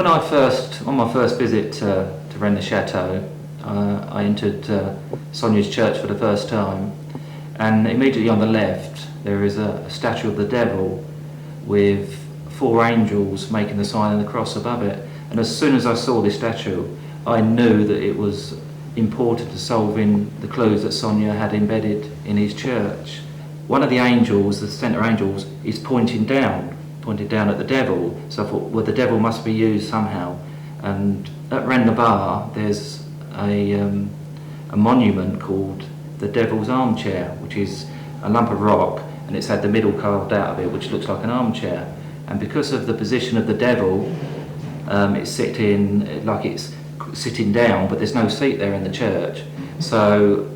On my first visit to Rennes-le-Chateau, I entered Sonia's church for the first time, and immediately on the left there is a statue of the devil with 4 angels making the sign of the cross above it. And as soon as I saw this statue, I knew that it was important to solving the clues that Sonia had embedded in his church. One of the angels, the centre angels, is pointing down at the devil. So I thought, well, the devil must be used somehow. And at Rennes-le-Bar, there's a monument called the Devil's Armchair, which is a lump of rock, and it's had the middle carved out of it, which looks like an armchair. And because of the position of the devil, it's sitting down, but there's no seat there in the church. So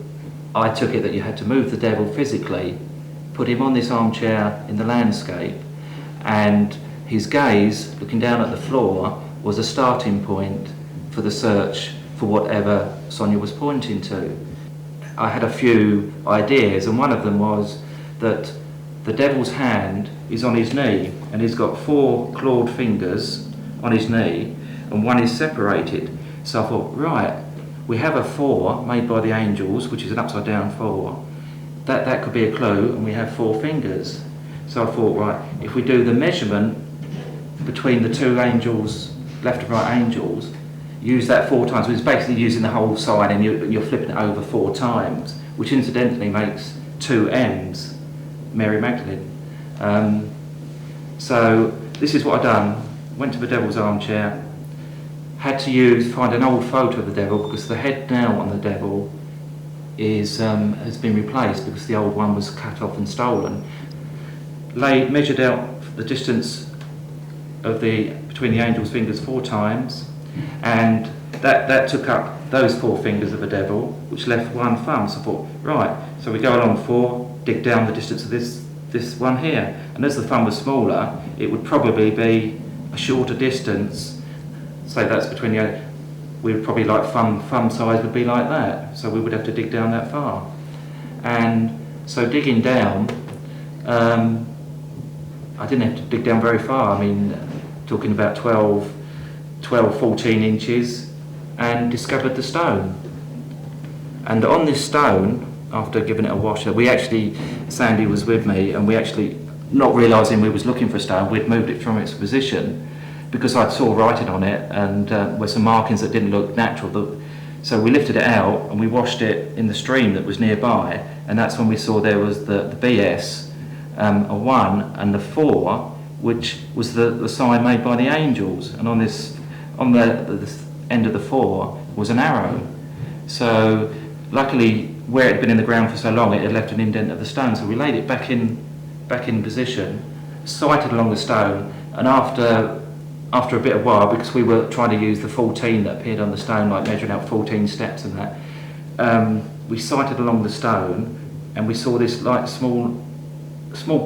I took it that you had to move the devil physically, put him on this armchair in the landscape, and his gaze, looking down at the floor, was a starting point for the search for whatever Sonia was pointing to. I had a few ideas, and one of them was that the devil's hand is on his knee, and he's got 4 clawed fingers on his knee, and one is separated. So I thought, right, we have a 4 made by the angels, which is an upside down 4. That could be a clue, and we have 4 fingers. So I thought, right, if we do the measurement between the 2 angels, left and right angels, use that 4 times. It's basically using the whole sign, and you're flipping it over 4 times, which incidentally makes 2 M's, Mary Magdalene. So this is what I've done. Went to the devil's armchair, had to find an old photo of the devil, because the head now on the devil has been replaced because the old one was cut off and stolen. Measured out the distance of between the angel's fingers 4 times, and that took up those 4 fingers of the devil, which left 1 thumb. So I thought, right, so we go along 4, dig down the distance of this one here, and as the thumb was smaller, it would probably be a shorter distance. So that's between we would probably like thumb size would be like that, so we would have to dig down that far. And so digging down, I didn't have to dig down very far. I mean, talking about 12, 14 inches, and discovered the stone. And on this stone, after giving it a wash, Sandy was with me, and we actually, not realising we was looking for a stone, we'd moved it from its position, because I saw writing on it, and were some markings that didn't look natural. So we lifted it out and we washed it in the stream that was nearby, and that's when we saw there was the BS, a 1, and the 4, which was the sign made by the angels, and on the end of the 4 was an arrow. So luckily, where it had been in the ground for so long, it had left an indent of the stone, so we laid it back in position, sighted along the stone, and after a bit of while, because we were trying to use the 14 that appeared on the stone, like measuring out 14 steps and that, we sighted along the stone, and we saw this like small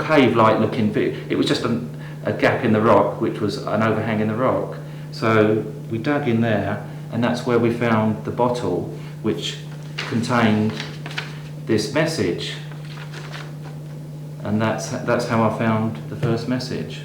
cave-like looking bit. It was just a gap in the rock, which was an overhang in the rock. So we dug in there, and that's where we found the bottle, which contained this message. And that's how I found the first message.